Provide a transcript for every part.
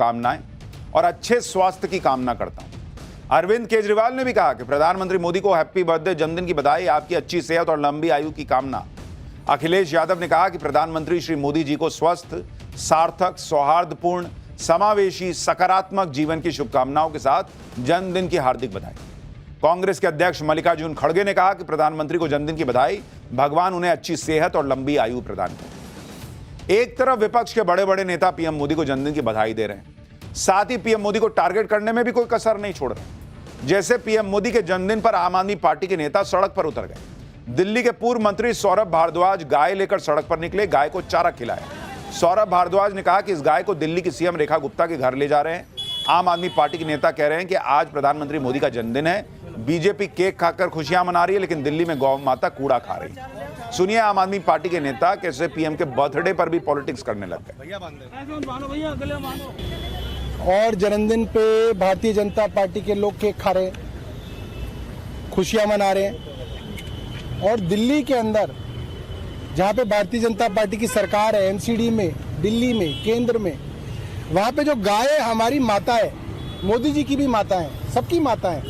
शुभकामनाएं और अच्छे स्वास्थ्य की कामना करता हूं। अरविंद केजरीवाल ने भी कहा कि प्रधानमंत्री मोदी को हैप्पी बर्थडे, जन्मदिन की बधाई, आपकी अच्छी सेहत और लंबी आयु की कामना। अखिलेश यादव ने कहा कि प्रधानमंत्री श्री मोदी जी को स्वस्थ, सार्थक, सौहार्दपूर्ण, समावेशी, सकारात्मक जीवन की शुभकामनाओं के साथ जन्मदिन की हार्दिक बधाई। कांग्रेस के अध्यक्ष मल्लिकार्जुन खड़गे ने कहा कि प्रधानमंत्री को जन्मदिन की बधाई, भगवान उन्हें अच्छी सेहत और लंबी आयु प्रदान करे। एक तरफ विपक्ष के बड़े बड़े नेता पीएम मोदी को जन्मदिन की बधाई दे रहे हैं, साथ ही पीएम मोदी को टारगेट करने में भी कोई कसर नहीं छोड़ रहे। जैसे पीएम मोदी के जन्मदिन पर आम आदमी पार्टी के नेता सड़क पर उतर गए। दिल्ली के पूर्व मंत्री सौरभ भारद्वाज गाय लेकर सड़क पर निकले, गाय को चारा खिलाया। सौरभ भारद्वाज ने कहा कि इस गाय को दिल्ली की सीएम रेखा गुप्ता के घर ले जा रहे हैं। आम आदमी पार्टी के नेता कह रहे हैं कि आज प्रधानमंत्री मोदी का जन्मदिन है, बीजेपी केक खाकर खुशियां मना रही है, लेकिन दिल्ली में गौ माता कूड़ा खा रही है। सुनिए आम आदमी पार्टी के नेता कैसे पीएम के बर्थडे पर भी पॉलिटिक्स करने लग गए। और जन्मदिन पे भारतीय जनता पार्टी के लोग केक खा रहे हैं, खुशियां मना रहे हैं। और दिल्ली के अंदर जहाँ पे भारतीय जनता पार्टी की सरकार है, एनसीडी में, दिल्ली में, केंद्र में, वहाँ पे जो गाय हमारी माता है, मोदी जी की भी माता है, सबकी माता है,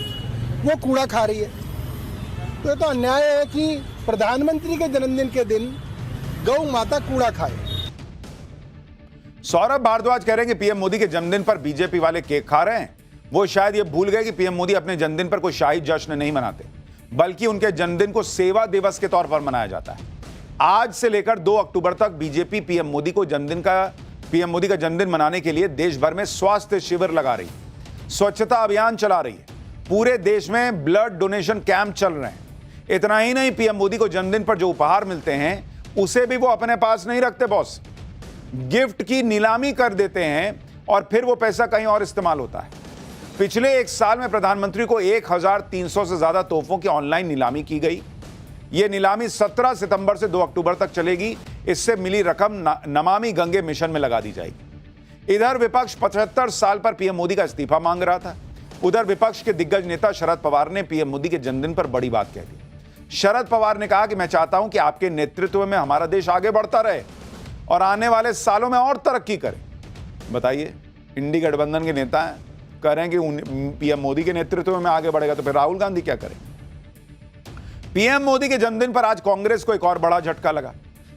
वो कूड़ा खा रही है। तो ये तो अन्याय है कि प्रधानमंत्री के जन्मदिन के दिन गौ माता कूड़ा खाए। सौरभ भारद्वाज कह रहे हैं कि पीएम मोदी के जन्मदिन पर बीजेपी वाले केक खा रहे हैं। वो शायद ये भूल गए कि पीएम मोदी अपने जन्मदिन पर कोई शाही जश्न नहीं मनाते, बल्कि उनके जन्मदिन को सेवा दिवस के तौर पर मनाया जाता है। आज से लेकर 2 अक्टूबर तक बीजेपी पीएम मोदी का जन्मदिन मनाने के लिए देश भर में स्वास्थ्य शिविर लगा रही है, स्वच्छता अभियान चला रही है, पूरे देश में ब्लड डोनेशन कैंप चल रहे हैं। इतना ही नहीं, पीएम मोदी को जन्मदिन पर जो उपहार मिलते हैं उसे भी वो अपने पास नहीं रखते बॉस, गिफ्ट की नीलामी कर देते हैं और फिर वो पैसा कहीं और इस्तेमाल होता है। पिछले 1 साल में प्रधानमंत्री को 1300 से ज्यादा तोहफों की ऑनलाइन नीलामी की गई। यह नीलामी 17 सितंबर से 2 अक्टूबर तक चलेगी। इससे मिली रकम नमामि गंगे मिशन में लगा दी जाएगी। इधर विपक्ष 75 साल पर पीएम मोदी का इस्तीफा मांग रहा था। उधर विपक्ष के दिग्गज नेता शरद पवार ने पीएम मोदी के जन्मदिन पर बड़ी बात कह दी। शरद पवार ने कहा कि मैं चाहता हूं कि आपके नेतृत्व में हमारा देश आगे बढ़ता रहे और आने वाले सालों में और तरक्की करे। बताइए, इंडी गठबंधन के नेता हैं, कह रहे हैं कि पीएम मोदी के नेतृत्व में आगे बढ़ेगा, तो फिर राहुल गांधी क्या करें? पीएम मोदी के जन्मदिन पर आज कांग्रेस को एक और बड़ा झटका लगा।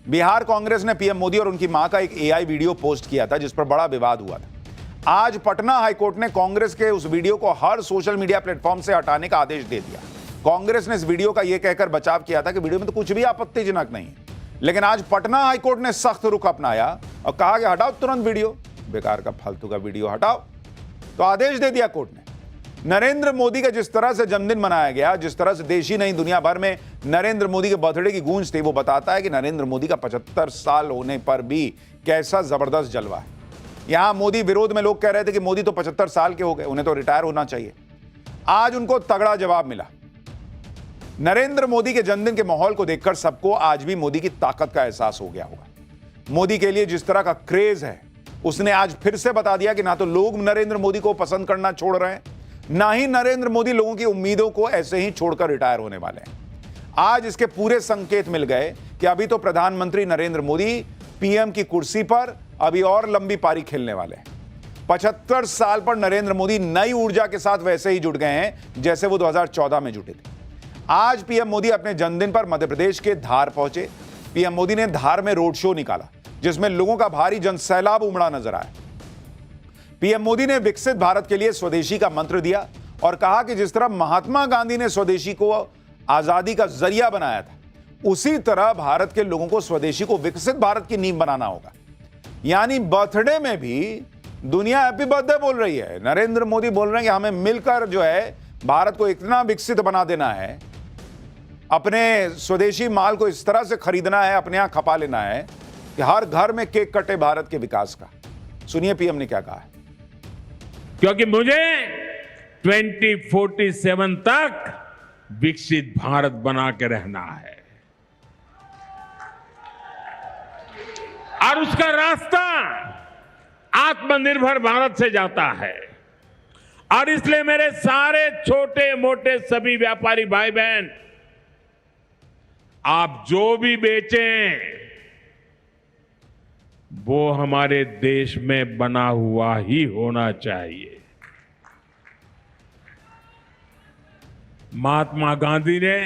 बिहार कांग्रेस ने पीएम मोदी और उनकी मां का एक एआई वीडियो पोस्ट किया था, जिस पर बड़ा विवाद हुआ था। आज पटना हाईकोर्ट ने कांग्रेस के उस वीडियो को हर सोशल मीडिया प्लेटफॉर्म से हटाने का आदेश दे दिया। कांग्रेस ने इस वीडियो का यह कहकर बचाव किया था कि वीडियो में तो कुछ भी आपत्तिजनक नहीं है, लेकिन आज पटना हाईकोर्ट ने सख्त रुख अपनाया और कहा कि हटाओ तुरंत वीडियो, बेकार का फालतू का वीडियो हटाओ। तो आदेश दे दिया कोर्ट ने। नरेंद्र मोदी का जिस तरह से जन्मदिन मनाया गया, जिस तरह से देश ही नहीं दुनिया भर में नरेंद्र मोदी के बर्थडे की गूंज थी, वो बताता है कि नरेंद्र मोदी का 75 साल होने पर भी कैसा जबरदस्त जलवा है। यहां मोदी विरोध में लोग कह रहे थे कि मोदी तो 75 साल के हो गए, उन्हें तो रिटायर होना चाहिए। आज उनको तगड़ा जवाब मिला। नरेंद्र मोदी के जन्मदिन के माहौल को देखकर सबको आज भी मोदी की ताकत का एहसास हो गया होगा। मोदी के लिए जिस तरह का क्रेज है, उसने आज फिर से बता दिया कि ना तो लोग नरेंद्र मोदी को पसंद करना छोड़ रहे हैं, ना ही नरेंद्र मोदी लोगों की उम्मीदों को ऐसे ही छोड़कर रिटायर होने वाले हैं। आज इसके पूरे संकेत मिल गए कि अभी तो प्रधानमंत्री नरेंद्र मोदी पीएम की कुर्सी पर अभी और लंबी पारी खेलने वाले हैं। 75 साल पर नरेंद्र मोदी नई ऊर्जा के साथ वैसे ही जुट गए हैं जैसे वो 2014 में जुटे थे। आज पीएम मोदी अपने जन्मदिन पर मध्य प्रदेश के धार पहुंचे। पीएम मोदी ने धार में रोड शो निकाला, जिसमें लोगों का भारी जनसैलाब उमड़ा नजर आया। पीएम मोदी ने विकसित भारत के लिए स्वदेशी का मंत्र दिया और कहा कि जिस तरह महात्मा गांधी ने स्वदेशी को आजादी का जरिया बनाया था, उसी तरह भारत के लोगों को स्वदेशी को विकसित भारत की नींव बनाना होगा। यानी बर्थडे में भी दुनिया हैप्पी बर्थडे बोल रही है। नरेंद्र मोदी बोल रहे हैं कि हमें मिलकर जो है भारत को इतना विकसित बना देना है, अपने स्वदेशी माल को इस तरह से खरीदना है, अपने यहां खपा लेना है कि हर घर में केक कटे भारत के विकास का। सुनिए पीएम ने क्या कहा है। क्योंकि मुझे 2047 तक विकसित भारत बना के रहना है और उसका रास्ता आत्मनिर्भर भारत से जाता है। और इसलिए मेरे सारे छोटे मोटे सभी व्यापारी भाई बहन, आप जो भी बेचें वो हमारे देश में बना हुआ ही होना चाहिए। महात्मा गांधी ने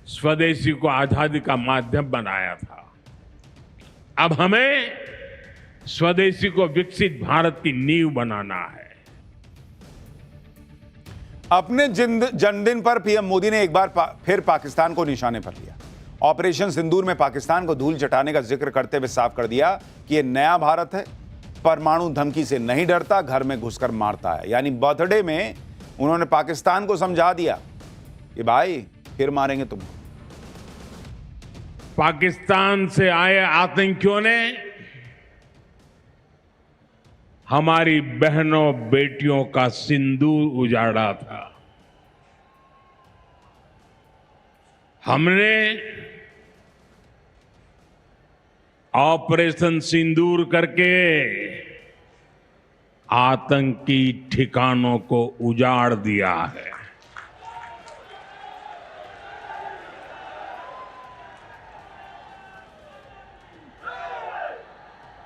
स्वदेशी को आजादी का माध्यम बनाया था। अब हमें स्वदेशी को विकसित भारत की नींव बनाना है। अपने जन्मदिन पर पीएम मोदी ने एक बार फिर पाकिस्तान को निशाने पर लिया। ऑपरेशन सिंदूर में पाकिस्तान को धूल चटाने का जिक्र करते हुए साफ कर दिया कि यह नया भारत है, परमाणु धमकी से नहीं डरता, घर में घुसकर मारता है। यानी बर्थडे में उन्होंने पाकिस्तान को समझा दिया कि भाई फिर मारेंगे तुम। पाकिस्तान से आए आतंकियों ने हमारी बहनों बेटियों का सिंदूर उजाड़ा था। हमने ऑपरेशन सिंदूर करके आतंकी ठिकानों को उजाड़ दिया है।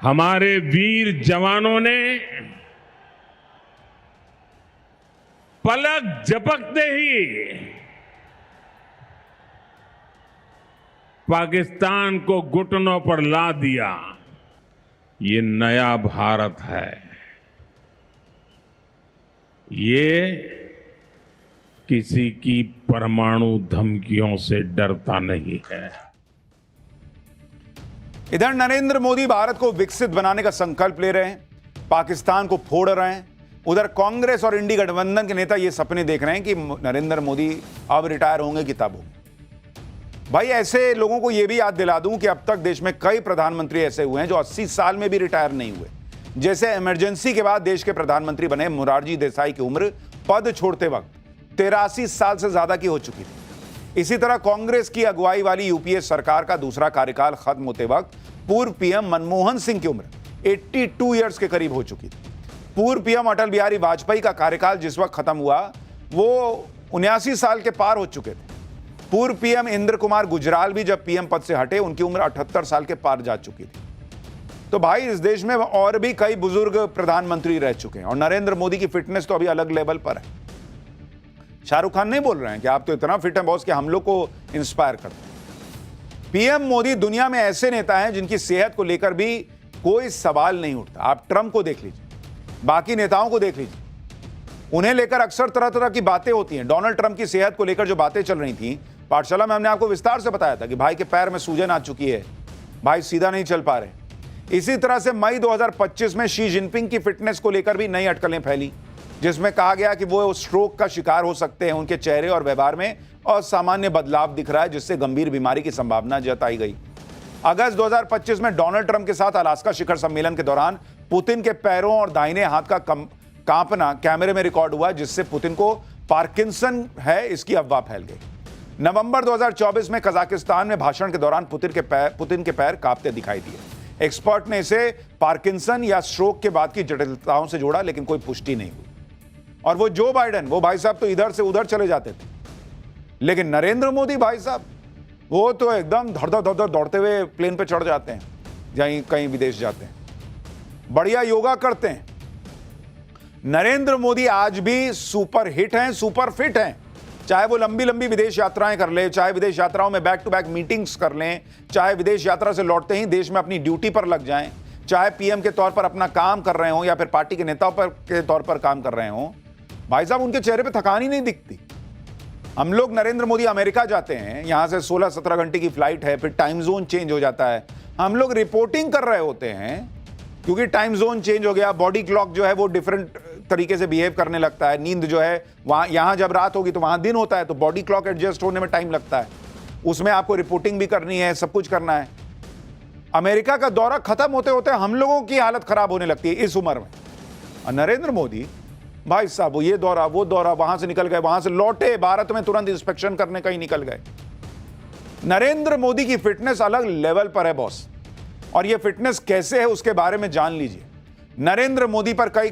हमारे वीर जवानों ने पलक झपकते ही पाकिस्तान को घुटनों पर ला दिया। ये नया भारत है। ये किसी की परमाणु धमकियों से डरता नहीं है। इधर नरेंद्र मोदी भारत को विकसित बनाने का संकल्प ले रहे हैं, पाकिस्तान को फोड़ रहे हैं। उधर कांग्रेस और इंडी गठबंधन के नेता ये सपने देख रहे हैं कि नरेंद्र मोदी अब रिटायर होंगे कि तब होंगे। भाई ऐसे लोगों को यह भी याद दिला दूं कि अब तक देश में कई प्रधानमंत्री ऐसे हुए हैं जो 80 साल में भी रिटायर नहीं हुए। जैसे इमरजेंसी के बाद देश के प्रधानमंत्री बने मोरारजी देसाई की उम्र पद छोड़ते वक्त 83 साल से ज्यादा की हो चुकी थी। इसी तरह कांग्रेस की अगुवाई वाली यूपीए सरकार का दूसरा कार्यकाल खत्म होते वक्त पूर्व पीएम मनमोहन सिंह की उम्र 82 ईयर्स के करीब हो चुकी थी। पूर्व पीएम अटल बिहारी वाजपेयी का कार्यकाल जिस वक्त खत्म हुआ वो 79 साल के पार हो चुके थे। पूर्व पीएम इंद्र कुमार गुजराल भी जब पीएम पद से हटे उनकी उम्र 78 साल के पार जा चुकी थी। तो भाई इस देश में और भी कई बुजुर्ग प्रधानमंत्री रह चुके हैं और नरेंद्र मोदी की फिटनेस तो अभी अलग लेवल पर है। शाहरुख खान नहीं बोल रहे हैं कि आप तो इतना फिट हैं बॉस कि हम लोग को इंस्पायर करते हैं। पीएम मोदी दुनिया में ऐसे नेता हैं जिनकी सेहत को लेकर भी कोई सवाल नहीं उठता। आप ट्रंप को देख लीजिए, बाकी नेताओं को देख लीजिए, उन्हें लेकर अक्सर तरह तरह की बातें होती हैं। डोनाल्ड ट्रंप की सेहत को लेकर जो बातें चल रही थी, पाठशाला में हमने आपको विस्तार से बताया था कि भाई के पैर में सूजन आ चुकी है, भाई सीधा नहीं चल पा रहे। इसी तरह से मई 2025 में शी जिनपिंग की फिटनेस को लेकर भी नई अटकलें फैली, जिसमें कहा गया कि वो स्ट्रोक का शिकार हो सकते हैं। उनके चेहरे और व्यवहार में असामान्य बदलाव दिख रहा है, जिससे गंभीर बीमारी की संभावना जताई गई। अगस्त 2025 में डोनाल्ड ट्रंप के साथ अलास्का शिखर सम्मेलन के दौरान पुतिन के पैरों और दाहिने हाथ का कांपना कैमरे में रिकॉर्ड हुआ, जिससे पुतिन को पार्किंसन है इसकी अफवाह फैल गई। नवंबर 2024 में कजाकिस्तान में भाषण के दौरान पुतिन के पैर कांपते दिखाई दिए। एक्सपर्ट ने इसे पार्किंसन या स्ट्रोक के बाद की जटिलताओं से जोड़ा, लेकिन कोई पुष्टि नहीं हुई। और वो जो बाइडेन, वो भाई साहब तो इधर से उधर चले जाते थे, लेकिन नरेंद्र मोदी भाई साहब वो तो एकदम धड़ दौड़ते हुए प्लेन पे चढ़ जाते हैं, जहीं कहीं विदेश जाते हैं, बढ़िया योगा करते हैं। नरेंद्र मोदी आज भी सुपर हिट हैं, सुपर फिट हैं। चाहे वो लंबी लंबी विदेश यात्राएं कर ले, चाहे विदेश यात्राओं में बैक टू बैक मीटिंग्स कर लें, चाहे विदेश यात्रा से लौटते ही देश में अपनी ड्यूटी पर लग जाएं, चाहे पीएम के तौर पर अपना काम कर रहे हो या फिर पार्टी के नेताओं पर के तौर पर काम कर रहे हो, भाई साहब उनके चेहरे पे थकान ही नहीं दिखती। हम लोग नरेंद्र मोदी अमेरिका जाते हैं, यहां से 16-17 घंटे की फ्लाइट है, फिर टाइम जोन चेंज हो जाता है, हम लोग रिपोर्टिंग कर रहे होते हैं क्योंकि टाइम जोन चेंज हो गया, बॉडी क्लॉक जो है वो डिफरेंट तरीके से बिहेव करने लगता है। नींद जो है वहां, यहां जब रात होगी तो वहां दिन होता है, तो बॉडी क्लॉक एडजस्ट होने में टाइम लगता है। उसमें आपको रिपोर्टिंग भी करनी है, सब कुछ करना है। अमेरिका का दौरा खत्म होते होते हम लोगों की हालत खराब होने लगती है इस उम्र में। और नरेंद्र मोदी भाई साहब वो ये दौरा वो दौरा, वहां से निकल गए, वहां से लौटे, भारत में तुरंत इंस्पेक्शन करने का ही निकल गए। नरेंद्र मोदी की फिटनेस अलग लेवल पर है बॉस, और ये फिटनेस कैसे है उसके बारे में जान लीजिए। नरेंद्र मोदी पर कई